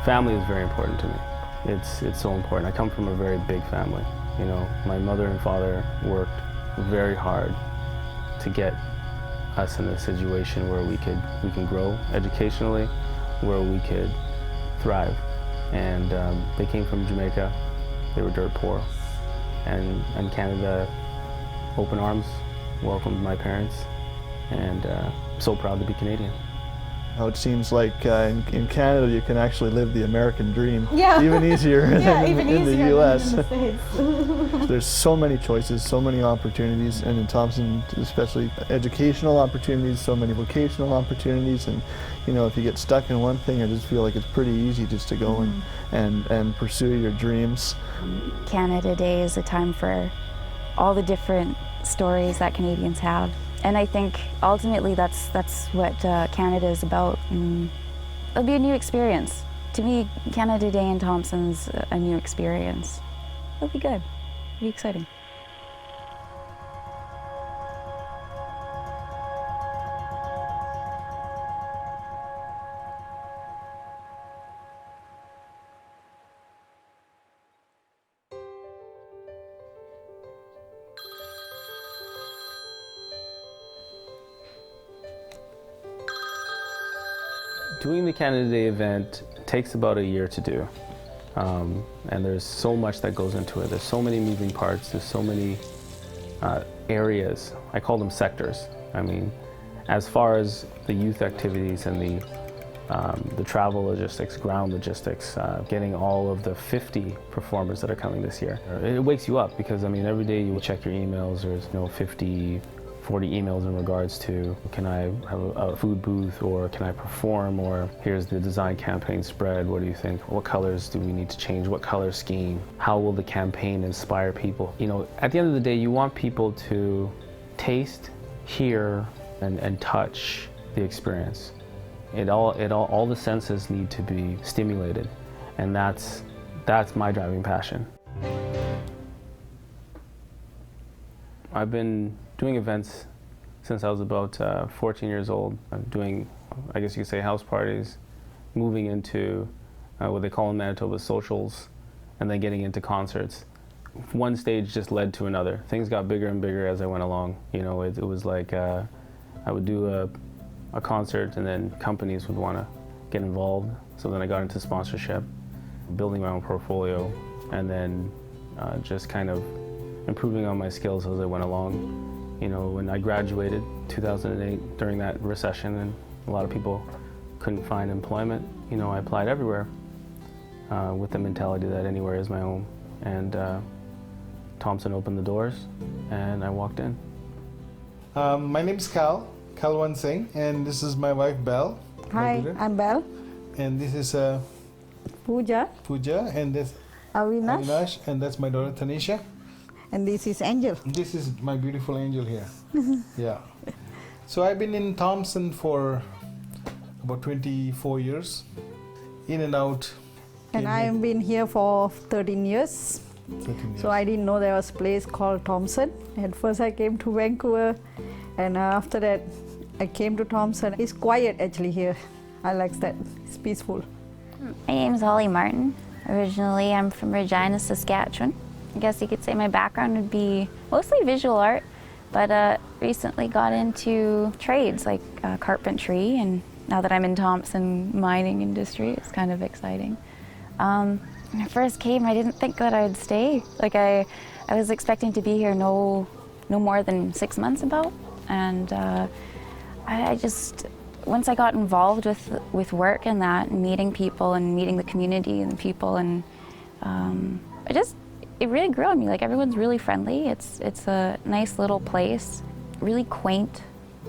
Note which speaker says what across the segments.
Speaker 1: Family is very important to me. It's so important. I come from a very big family. You know, my mother and father worked very hard to get us in a situation where we can grow educationally, where we could thrive. And they came from Jamaica. They were dirt poor. And Canada, open arms, welcomed my parents. And I'm so proud to be Canadian.
Speaker 2: Now it seems like in Canada you can actually live the American dream even easier
Speaker 3: yeah,
Speaker 2: than
Speaker 3: even
Speaker 2: in
Speaker 3: easier
Speaker 2: the US.
Speaker 3: Than in the States.
Speaker 2: There's so many choices, so many opportunities, and in Thompson especially educational opportunities, so many vocational opportunities, and you know, if you get stuck in one thing, I just feel like it's pretty easy just to go and pursue your dreams.
Speaker 4: Canada Day is a time for all the different stories that Canadians have. And I think ultimately that's what Canada is about. And it'll be a new experience. To me, Canada Day in Thompson's a new experience. It'll be good. It'll be exciting.
Speaker 1: Doing the Canada Day event takes about a year to do. And there's so much that goes into it. There's so many moving parts. There's so many areas. I call them sectors. I mean, as far as the youth activities and the travel logistics, ground logistics, getting all of the 50 performers that are coming this year. It wakes you up because, I mean, every day you check your emails. There's 50, 40 emails in regards to, can I have a food booth, or can I perform, or here's the design campaign spread, what do you think? What colors do we need to change? What color scheme? How will the campaign inspire people? You know, at the end of the day, you want people to taste, hear, and touch the experience. All the senses need to be stimulated, and that's my driving passion. I've been doing events since I was about 14 years old. I'm doing, I guess you could say, house parties, moving into what they call in Manitoba socials, and then getting into concerts. One stage just led to another. Things got bigger and bigger as I went along. You know, it was like I would do a concert, and then companies would want to get involved. So then I got into sponsorship, building my own portfolio, and then just kind of improving on my skills as I went along. You know, when I graduated 2008 during that recession and a lot of people couldn't find employment, you know, I applied everywhere with the mentality that anywhere is my home. And Thompson opened the doors and I walked in.
Speaker 5: My name is Kalwant Singh, and this is my wife Belle.
Speaker 3: Hi, I'm Belle.
Speaker 5: And this is
Speaker 3: Pooja.
Speaker 5: And this
Speaker 3: Avinash.
Speaker 5: and that's my daughter Tanisha.
Speaker 3: And this is Angel.
Speaker 5: This is my beautiful angel here. Yeah. So I've been in Thompson for about 24 years, in and out.
Speaker 3: And I've been here for 13 years.
Speaker 5: 13 years.
Speaker 3: So I didn't know there was a place called Thompson. At first I came to Vancouver, and after that I came to Thompson. It's quiet actually here. I like that. It's peaceful.
Speaker 4: My name's Holly Martin. Originally I'm from Regina, Saskatchewan. I guess you could say my background would be mostly visual art, but recently got into trades like carpentry, and now that I'm in Thompson, mining industry, it's kind of exciting. When I first came, I didn't think that I'd stay. Like I was expecting to be here no more than 6 months about, and I just, once I got involved with work and that, and meeting people and meeting the community and people, and it really grew on me. Like, everyone's really friendly. It's a nice little place, really quaint,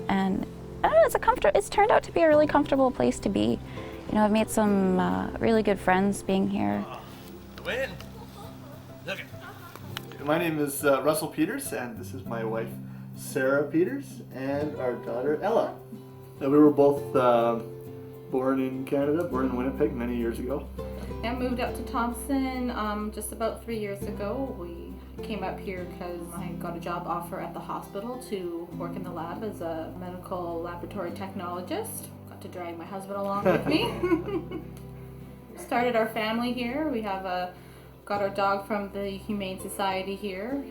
Speaker 4: and I don't know, it's turned out to be a really comfortable place to be. You know, I've made some really good friends being here.
Speaker 6: Win. Look it.
Speaker 2: My name is Russell Peters, and this is my wife Sarah Peters and our daughter Ella. We were both born in Canada, born in Winnipeg many years ago.
Speaker 7: I moved up to Thompson just about 3 years ago. We came up here because I got a job offer at the hospital to work in the lab as a medical laboratory technologist. Got to drag my husband along with me. started our family here. We have got our dog from the Humane Society here.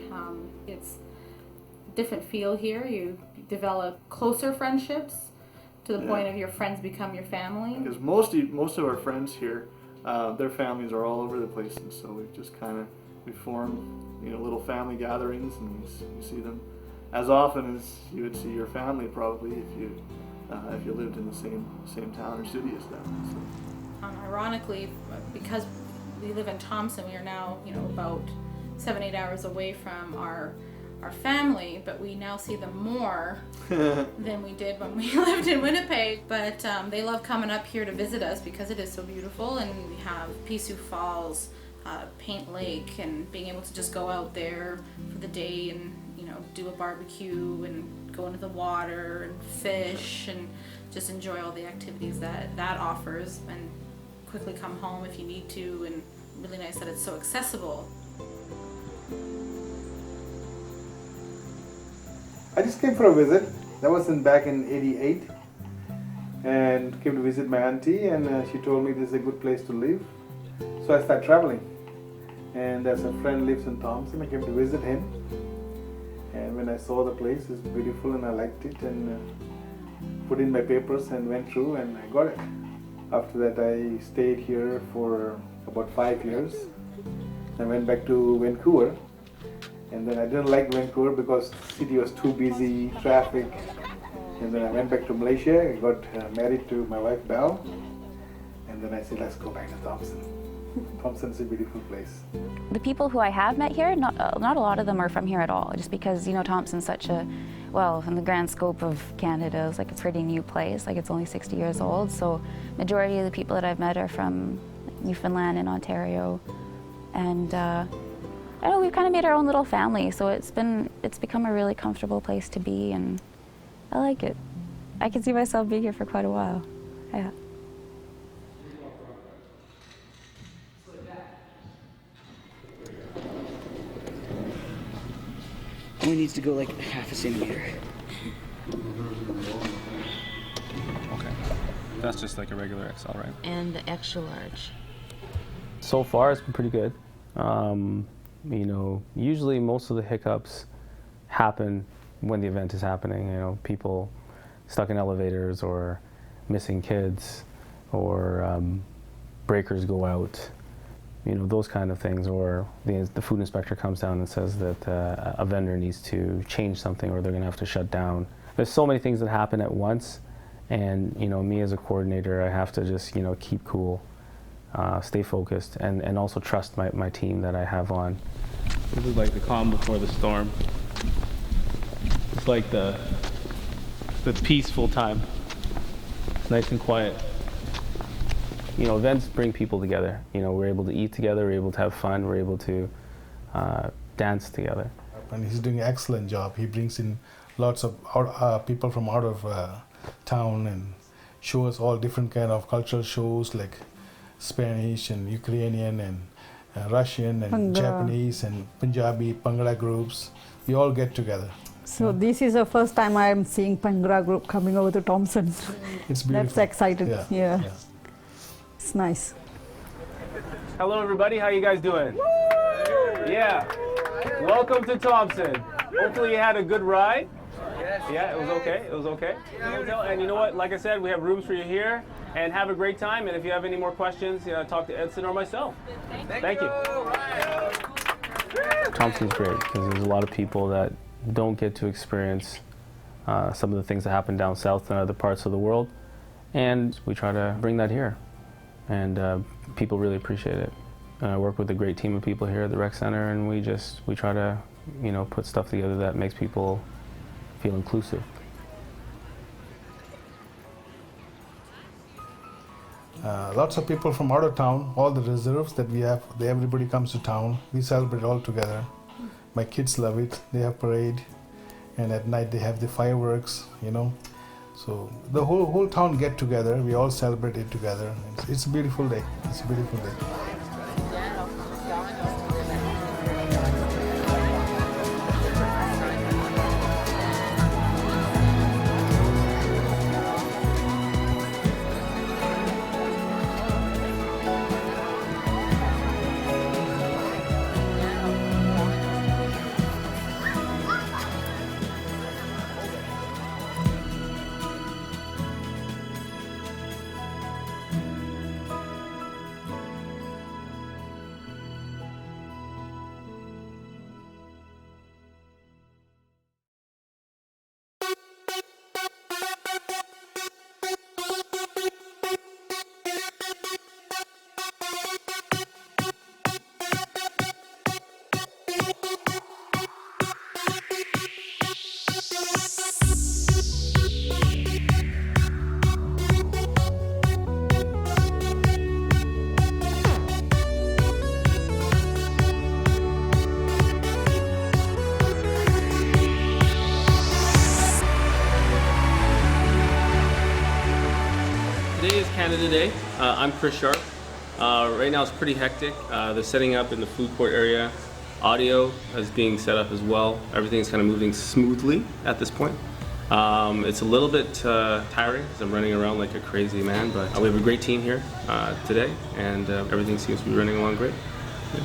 Speaker 7: It's a different feel here. You develop closer friendships to the point of your friends become your family.
Speaker 2: Because most of our friends here, their families are all over the place, and so we've just we form, little family gatherings, and you see them as often as you would see your family probably if you lived in the same town or city as them. So.
Speaker 7: Ironically, because we live in Thompson, we are now about 7-8 hours away from our family, but we now see them more than we did when we lived in Winnipeg. But they love coming up here to visit us because it is so beautiful, and we have Pisu Falls, Paint Lake, and being able to just go out there for the day and do a barbecue and go into the water and fish and just enjoy all the activities that offers, and quickly come home if you need to, and really nice that it's so accessible.
Speaker 5: I just came for a visit. That was back in '88, and came to visit my auntie, and she told me this is a good place to live. So I started traveling, and as a friend lives in Thompson, I came to visit him. And when I saw the place, it's beautiful, and I liked it, and put in my papers and went through, and I got it. After that, I stayed here for about 5 years. I went back to Vancouver. And then I didn't like Vancouver because the city was too busy, traffic. And then I went back to Malaysia. I got married to my wife, Belle. And then I said, let's go back to Thompson. Thompson's a beautiful place.
Speaker 4: The people who I have met here, not a lot of them are from here at all, just because, Thompson's such a, well, in the grand scope of Canada, it's like a pretty new place. Like, it's only 60 years old. So majority of the people that I've met are from Newfoundland and Ontario. And I know we've kind of made our own little family, so it's become a really comfortable place to be, and I like it. I can see myself being here for quite a while. Yeah.
Speaker 8: Only needs to go like half a centimeter.
Speaker 1: Okay. That's just like a regular XL, right?
Speaker 9: And the extra large.
Speaker 1: So far, it's been pretty good. Usually most of the hiccups happen when the event is happening. People stuck in elevators, or missing kids, or breakers go out, those kind of things, or the food inspector comes down and says that a vendor needs to change something, or they're going to have to shut down. There's so many things that happen at once, and me as a coordinator, I have to just keep cool, stay focused, and also trust my team that I have on. This is like the calm before the storm. It's like the peaceful time. It's nice and quiet. Events bring people together. We're able to eat together, we're able to have fun, we're able to dance together.
Speaker 5: And he's doing an excellent job. He brings in lots of people from out of town, and shows all different kind of cultural shows like Spanish and Ukrainian and Russian and
Speaker 3: Bhangra.
Speaker 5: Japanese and Punjabi, Bhangra groups. We all get together.
Speaker 3: So this is the first time I'm seeing Bhangra group coming over to Thompson.
Speaker 5: It's beautiful.
Speaker 3: That's exciting.
Speaker 5: Yeah.
Speaker 3: It's nice.
Speaker 1: Hello everybody, how you guys doing? Yeah. Welcome to Thompson. Hopefully you had a good ride. Yeah, it was okay. It was okay. And you know what? Like I said, we have rooms for you here. And have a great time. And if you have any more questions, talk to Edson or myself. Thank you. Thompson's great because there's a lot of people that don't get to experience some of the things that happen down south and other parts of the world. And we try to bring that here. And people really appreciate it. I work with a great team of people here at the rec center, and we try to put stuff together that makes people feel inclusive.
Speaker 5: Lots of people from out of town, all the reserves that we have, everybody comes to town. We celebrate all together. My kids love it. They have parade, and at night they have the fireworks, So the whole town get together. We all celebrate it together. It's a beautiful day. It's a beautiful day.
Speaker 1: today. I'm Chris Sharpe. Right now it's pretty hectic. They're setting up in the food court area. Audio is being set up as well. Everything's kind of moving smoothly at this point. It's a little bit tiring because I'm running around like a crazy man, but we have a great team here today, and everything seems to be running along great. Yeah.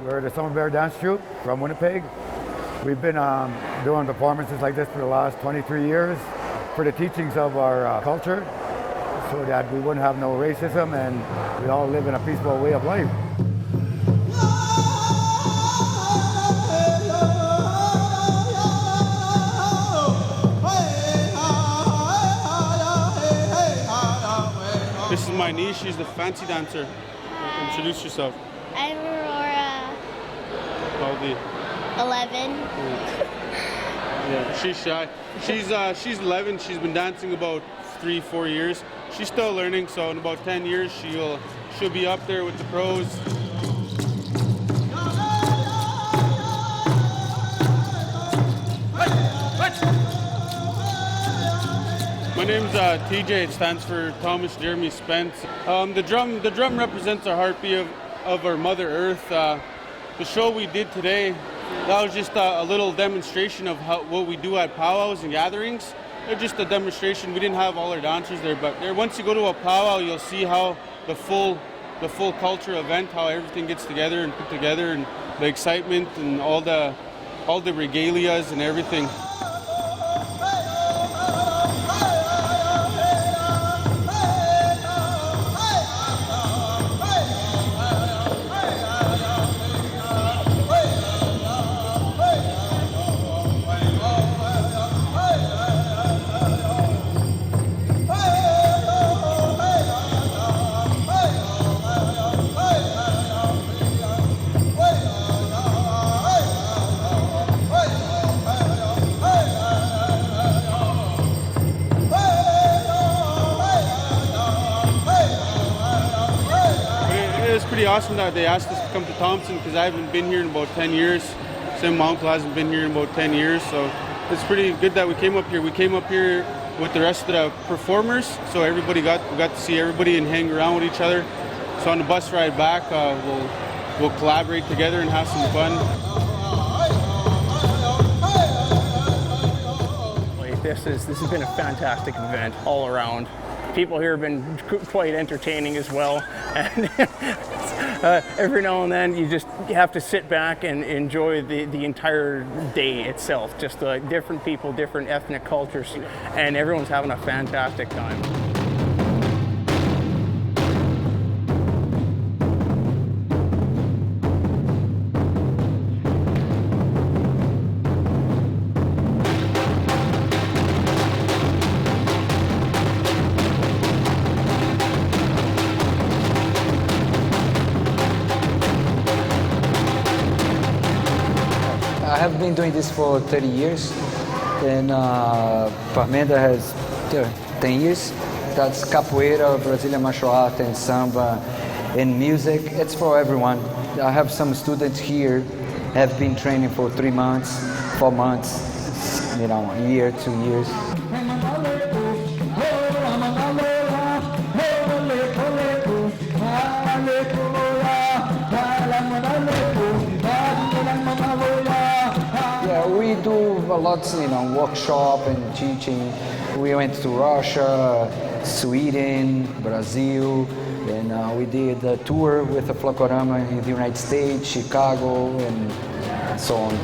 Speaker 9: We're the Summer Bear Dance Troupe from Winnipeg. We've been doing performances like this for the last 23 years for the teachings of our culture so that we wouldn't have no racism and we all live in a peaceful way of life.
Speaker 10: This is my niece, she's the fancy dancer. Introduce yourself.
Speaker 11: I'm Aurora.
Speaker 10: How old are you?
Speaker 11: 11.
Speaker 10: Yeah, she's shy. She's 11. She's been dancing about 3-4 years. She's still learning, so in about 10 years she'll be up there with the pros. My name's TJ. It stands for Thomas Jeremy Spence. The drum represents our heartbeat of our Mother Earth. The show we did today, that was just a little demonstration of what we do at powwows and gatherings. They're just a demonstration. We didn't have all our dancers there, but once you go to a powwow, you'll see how the full culture event, how everything gets together and put together, and the excitement and all the regalias and everything. Awesome that they asked us to come to Thompson because I haven't been here in about 10 years. Same my uncle hasn't been here in about 10 years, so it's pretty good that we came up here. We came up here with the rest of the performers, so we got to see everybody and hang around with each other. So on the bus ride back, we'll collaborate together and have some fun.
Speaker 12: This has been a fantastic event all around. People here have been quite entertaining as well, and every now and then you have to sit back and enjoy the entire day itself. Just different people, different ethnic cultures, and everyone's having a fantastic time.
Speaker 13: I have been doing this for 30 years, and Parmenda has 10 years. That's capoeira, Brazilian martial art, and samba, and music. It's for everyone. I have some students here have been training for 3 months, 4 months, a year, 2 years. We do a lot, workshop and teaching. We went to Russia, Sweden, Brazil, and we did a tour with a Flacorama in the United States, Chicago, and so on.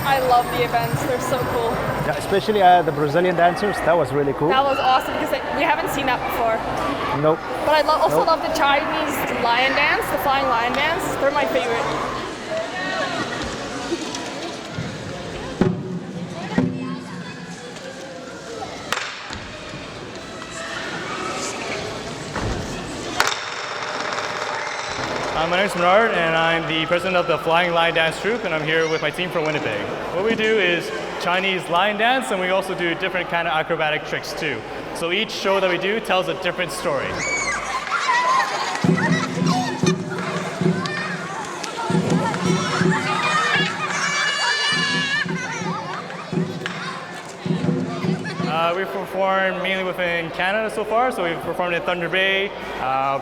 Speaker 14: I love the events, they're so cool. Yeah, especially the Brazilian dancers. That was really cool.
Speaker 15: That was awesome because we haven't seen that before.
Speaker 14: Nope.
Speaker 15: But I also love the Chinese lion dance, the flying lion dance. They're my favorite.
Speaker 16: My name is Bernard, and I'm the president of the Flying Lion Dance Troupe, and I'm here with my team from Winnipeg. What we do is Chinese lion dance, and we also do different kind of acrobatic tricks too. So each show that we do tells a different story. We've performed mainly within Canada so far, so we've performed in Thunder Bay,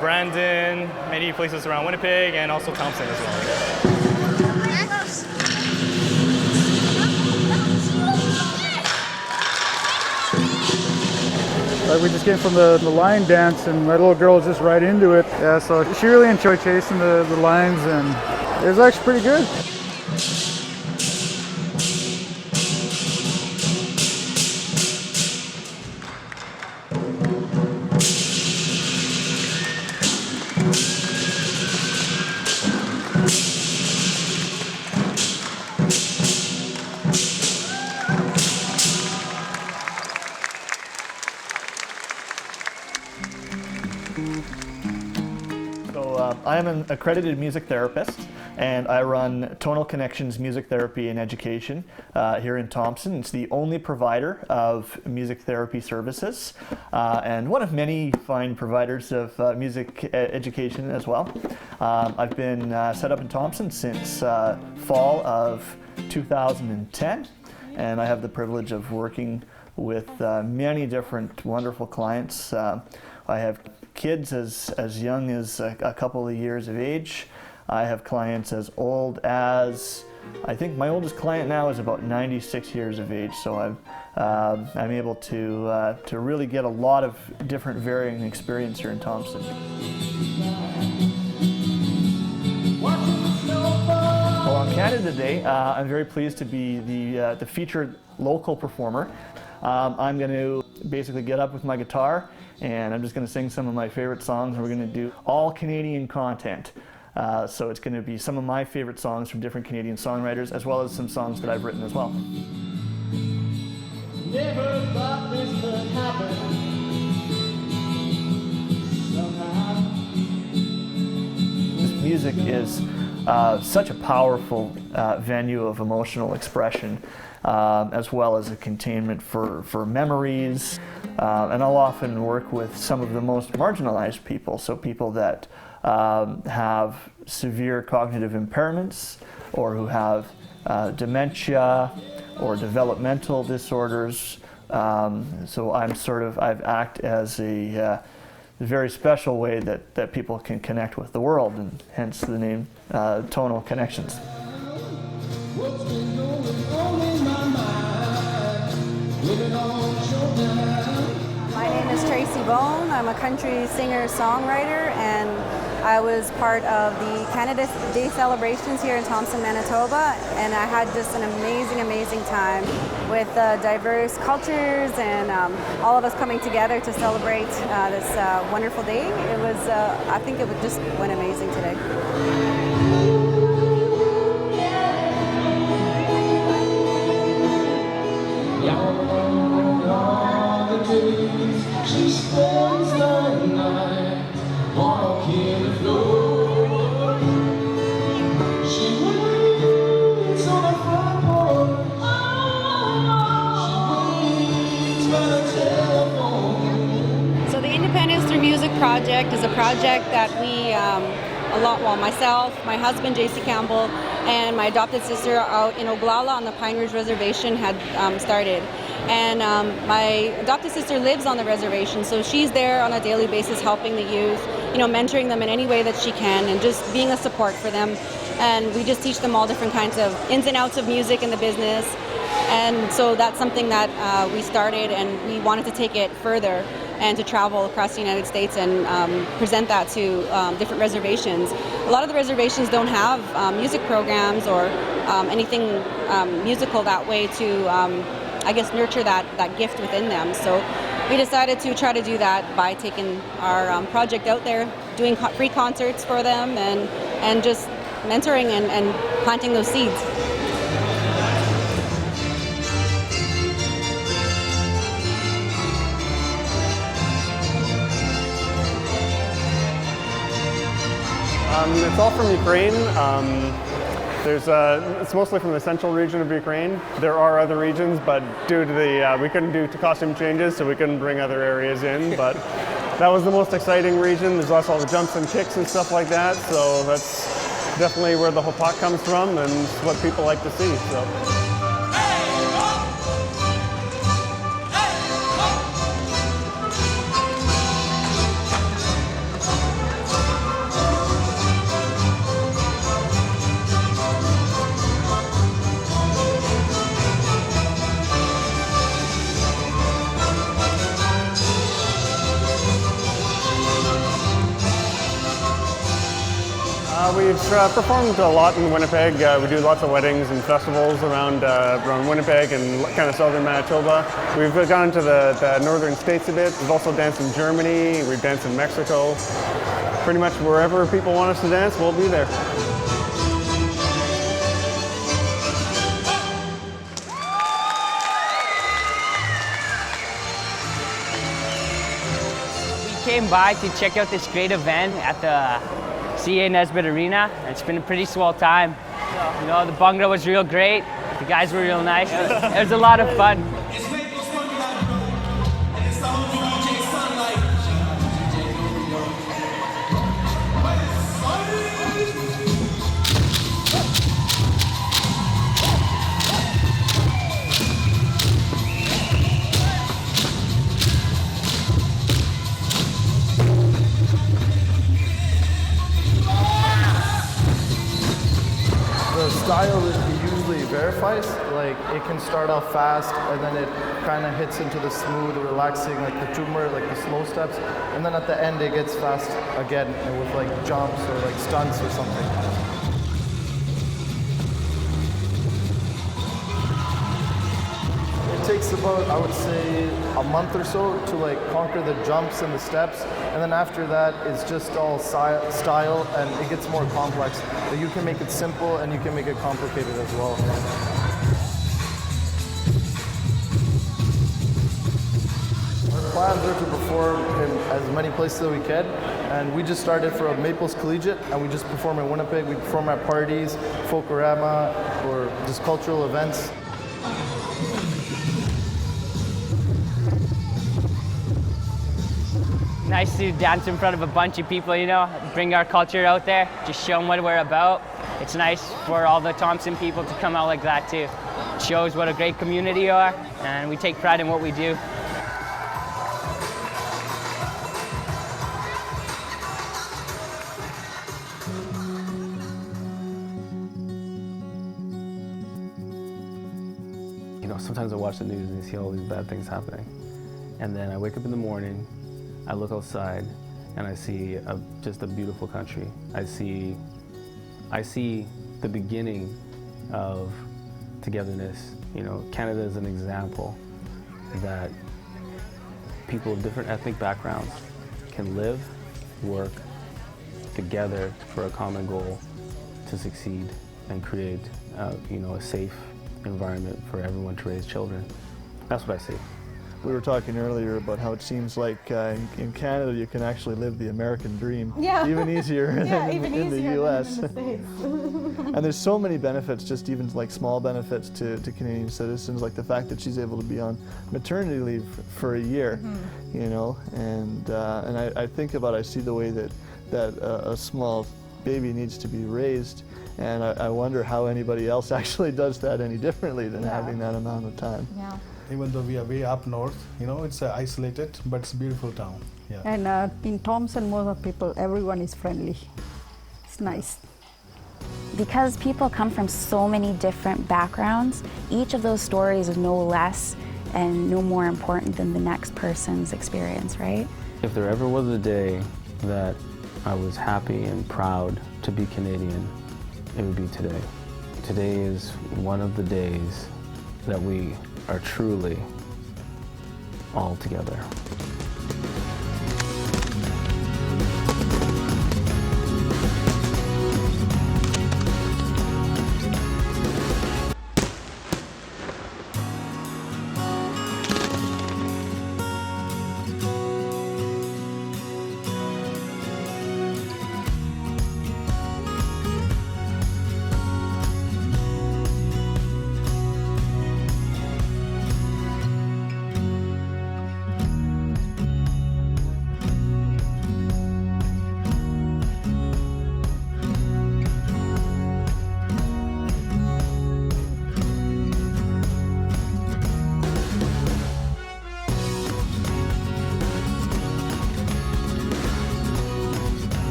Speaker 16: Brandon, many places around Winnipeg, and also Thompson as well.
Speaker 17: We just came from the lion dance, and my little girl was just right into it. Yeah, so she really enjoyed chasing the lions, and it was actually pretty good.
Speaker 18: I am an accredited music therapist, and I run Tonal Connections Music Therapy and Education here in Thompson. It's the only provider of music therapy services and one of many fine providers of music education as well. I've been set up in Thompson since fall of 2010, and I have the privilege of working with many different wonderful clients. I have kids as young as a couple of years of age. I have clients as old as, I think my oldest client now is about 96 years of age, so I'm able to really get a lot of different varying experience here in Thompson. Well, on Canada Day, I'm very pleased to be the featured local performer. I'm going to basically get up with my guitar, and I'm just going to sing some of my favorite songs. We're going to do all Canadian content. So it's going to be some of my favorite songs from different Canadian songwriters, as well as some songs that I've written as well. Never thought this could happen. Somehow. This music is such a powerful venue of emotional expression, as well as a containment for memories. And I'll often work with some of the most marginalized people, so people that have severe cognitive impairments, or who have dementia or developmental disorders. So I act as a very special way that people can connect with the world, and hence the name Tonal Connections. What's been going on in my mind? Living on showtime.
Speaker 19: My name is Tracy. I'm a country singer-songwriter, and I was part of the Canada Day celebrations here in Thompson, Manitoba, and I had just an amazing time with diverse cultures and all of us coming together to celebrate this wonderful day. It was, I think it just went amazing today.
Speaker 20: She spends the night walking the floor. She waits on the front porch. She waits by the telephone.
Speaker 19: So the Independence Through Music project is a project that we, myself, my husband JC Cambell, and my adopted sister out in Oglala on the Pine Ridge Reservation had started. And my adopted sister lives on the reservation, so she's there on a daily basis helping the youth, mentoring them in any way that she can, and just being a support for them. And we just teach them all different kinds of ins and outs of music and the business. And so that's something that we started, and we wanted to take it further and to travel across the United States and present that to different reservations. A lot of the reservations don't have music programs or anything musical that way to I guess, nurture that gift within them. So we decided to try to do that by taking our project out there, doing free concerts for them, and just mentoring and planting those seeds.
Speaker 21: It's all from Ukraine. It's mostly from the central region of Ukraine. There are other regions, but due to we couldn't do costume changes, so we couldn't bring other areas in. But that was the most exciting region. There's also all the jumps and kicks and stuff like that. So that's definitely where the whole pot comes from, and what people like to see. So. We've performed a lot in Winnipeg. We do lots of weddings and festivals around Winnipeg and kind of southern Manitoba. We've gone to the northern states a bit. We've also danced in Germany. We've danced in Mexico. Pretty much wherever people want us to dance, we'll be there.
Speaker 22: We came by to check out this great event at the CA Nesbitt Arena. It's been a pretty swell time. You know, the Bhangra was real great. The guys were real nice. It was a lot of fun.
Speaker 2: Style that he usually verifies, like it can start off fast and then it kind of hits into the smooth, relaxing, like the Troupe, like the slow steps, and then at the end it gets fast again with like jumps or like stunts or something. It takes about, I would say, a month or so to like conquer the jumps and the steps, and then after that it's just all style and it gets more complex. But you can make it simple and you can make it complicated as well. Our plans are to perform in as many places as we can, and we just started for Maples Collegiate, and we just perform in Winnipeg. We perform at parties, folkorama, or just cultural events.
Speaker 22: Nice to dance in front of a bunch of people, you know, bring our culture out there, just show them what we're about. It's nice for all the Thompson people to come out like that too. It shows what a great community we are, and we take pride in what we do.
Speaker 1: You know, sometimes I watch the news and you see all these bad things happening. And then I wake up in the morning, I look outside, and I see just a beautiful country. I see the beginning of togetherness. You know, Canada is an example that people of different ethnic backgrounds can live, work together for a common goal to succeed and create, you know, a safe environment for everyone to raise children. That's what I see.
Speaker 2: We were talking earlier about how it seems like in Canada you can actually live the American dream even easier than in the U.S. And there's so many benefits, just even like small benefits to Canadian citizens, like the fact that she's able to be on maternity leave for a year, you know, and I think about, I see the way that a small baby needs to be raised, and I wonder how anybody else actually does that any differently than having that amount of time.
Speaker 3: Yeah.
Speaker 23: Even though we are way up north, you know, it's isolated, but it's a beautiful town. Yeah.
Speaker 3: And in Thompson, most of people, everyone is friendly. It's nice.
Speaker 4: Because people come from so many different backgrounds, each of those stories is no less and no more important than the next person's experience, right?
Speaker 1: If there ever was a day that I was happy and proud to be Canadian, it would be today. Today is one of the days that we are truly all together.